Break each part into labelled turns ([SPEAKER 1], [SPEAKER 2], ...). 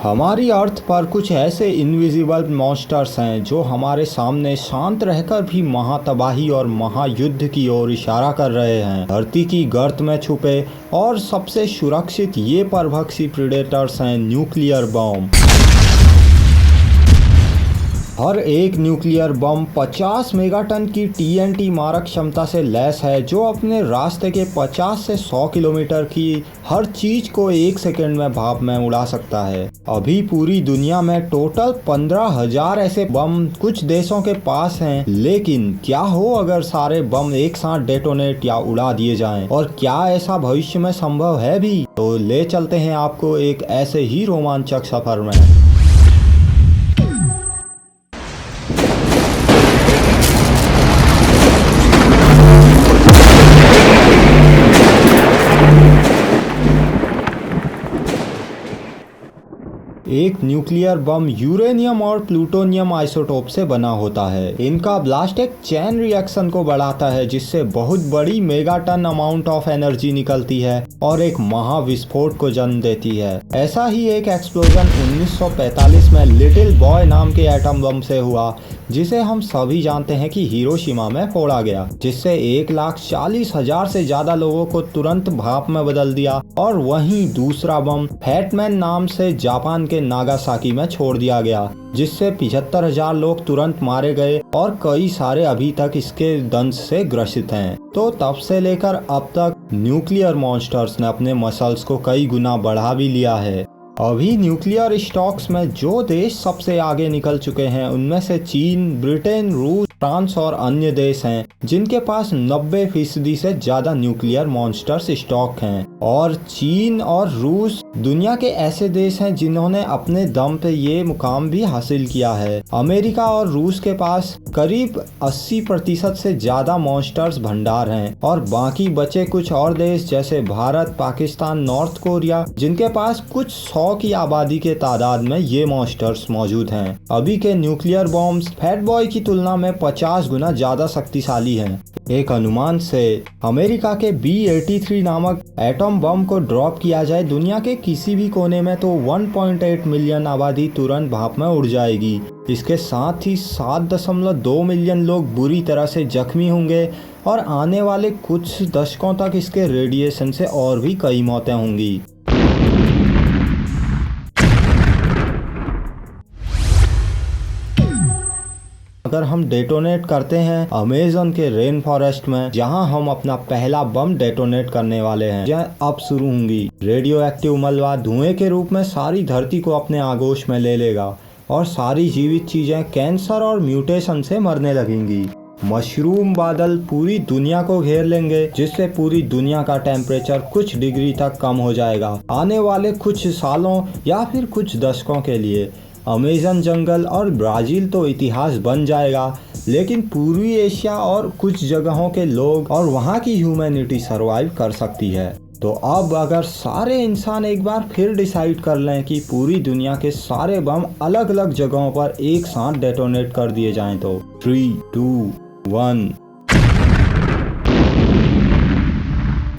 [SPEAKER 1] हमारी अर्थ पर कुछ ऐसे इनविजिबल मॉन्स्टर्स हैं जो हमारे सामने शांत रहकर भी महातबाही और महायुद्ध की ओर इशारा कर रहे हैं। धरती की गर्त में छुपे और सबसे सुरक्षित ये परभक्षी प्रेडेटर्स हैं न्यूक्लियर बम। हर एक न्यूक्लियर बम 50 मेगाटन की TNT मारक क्षमता से लैस है, जो अपने रास्ते के 50 से 100 किलोमीटर की हर चीज को 1 सेकंड में भाप में उड़ा सकता है। अभी पूरी दुनिया में टोटल 15,000 ऐसे बम कुछ देशों के पास हैं, लेकिन क्या हो अगर सारे बम एक साथ डेटोनेट या उड़ा दिए जाएं? और क्या ऐसा भविष्य में संभव है भी? तो ले चलते हैं आपको एक ऐसे ही रोमांचक सफर में। एक न्यूक्लियर बम यूरेनियम और प्लूटोनियम आइसोटोप से बना होता है। इनका ब्लास्ट एक चेन रिएक्शन को बढ़ाता है, जिससे बहुत बड़ी मेगाटन अमाउंट ऑफ एनर्जी निकलती है और एक महाविस्फोट को जन्म देती है। ऐसा ही एक एक्सप्लोजन 1945 में लिटिल बॉय नाम के एटम बम से हुआ, जिसे हम सभी जानते हैं कि हिरोशिमा में फोड़ा गया, जिससे 1,40,000 से ज्यादा लोगों को तुरंत भाप में बदल दिया। और वहीं दूसरा बम फैटमैन नाम से जापान के नागासाकी में छोड़ दिया गया, जिससे 75,000 लोग तुरंत मारे गए और कई सारे अभी तक इसके दंश से ग्रसित हैं। तो तब से लेकर अब तक न्यूक्लियर मॉन्स्टर्स ने अपने मसल्स को कई गुना बढ़ा भी लिया है। अभी न्यूक्लियर स्टॉक्स में जो देश सबसे आगे निकल चुके हैं, उनमें से चीन, ब्रिटेन, रूस, फ्रांस और अन्य देश हैं, जिनके पास 90% से ज्यादा न्यूक्लियर मॉन्स्टर्स स्टॉक हैं। और चीन और रूस दुनिया के ऐसे देश हैं जिन्होंने अपने दम पे ये मुकाम भी हासिल किया है। अमेरिका और रूस के पास करीब 80% से ज्यादा मॉन्स्टर्स भंडार हैं, और बाकी बचे कुछ और देश जैसे भारत, पाकिस्तान, नॉर्थ कोरिया, जिनके पास कुछ 100 की आबादी के तादाद में ये मॉन्स्टर्स मौजूद हैं। अभी के न्यूक्लियर बॉम्ब्स फैट बॉय की तुलना में 50 गुना ज्यादा शक्तिशाली हैं। एक अनुमान से अमेरिका के B-83 नामक एटम बम को ड्रॉप किया जाए दुनिया के किसी भी कोने में, तो 1.8 मिलियन आबादी तुरंत भाप में उड़ जाएगी। इसके साथ ही 7.2 मिलियन लोग बुरी तरह से जख्मी होंगे, और आने वाले कुछ दशकों तक इसके रेडिएशन से और भी कई मौतें होंगी। अगर हम डेटोनेट करते हैं अमेज़न के रेन फॉरेस्ट में, जहां हम अपना पहला बम डेटोनेट करने वाले हैं, जहां अब शुरू होंगी। रेडियो एक्टिव मलबा धुएं के रूप में सारी धरती को अपने आगोश में ले लेगा, और सारी जीवित चीजें कैंसर और म्यूटेशन से मरने लगेंगी। मशरूम बादल पूरी दुनिया को घेर लेंगे, जिससे पूरी दुनिया का टेम्परेचर कुछ डिग्री तक कम हो जाएगा आने वाले कुछ सालों या फिर कुछ दशकों के लिए। अमेज़न जंगल और ब्राज़ील तो इतिहास बन जाएगा, लेकिन पूर्वी एशिया और कुछ जगहों के लोग और वहाँ की ह्यूमैनिटी सरवाइव कर सकती है। तो अब अगर सारे इंसान एक बार फिर डिसाइड कर लें कि पूरी दुनिया के सारे बम अलग अलग जगहों पर एक साथ डेटोनेट कर दिए जाएं, तो 3, 2, 1।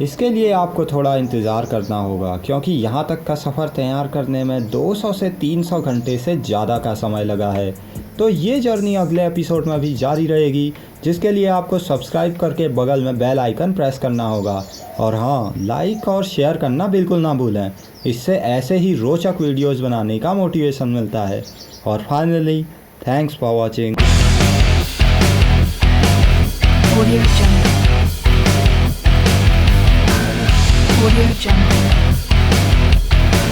[SPEAKER 1] इसके लिए आपको थोड़ा इंतज़ार करना होगा, क्योंकि यहाँ तक का सफ़र तैयार करने में 200 से 300 घंटे से ज़्यादा का समय लगा है। तो ये जर्नी अगले एपिसोड में भी जारी रहेगी, जिसके लिए आपको सब्सक्राइब करके बगल में बेल आइकन प्रेस करना होगा। और हाँ, लाइक और शेयर करना बिल्कुल ना भूलें, इससे ऐसे ही रोचक वीडियोज़ बनाने का मोटिवेशन मिलता है। और finally, thanks for watching.
[SPEAKER 2] Audio Jungle.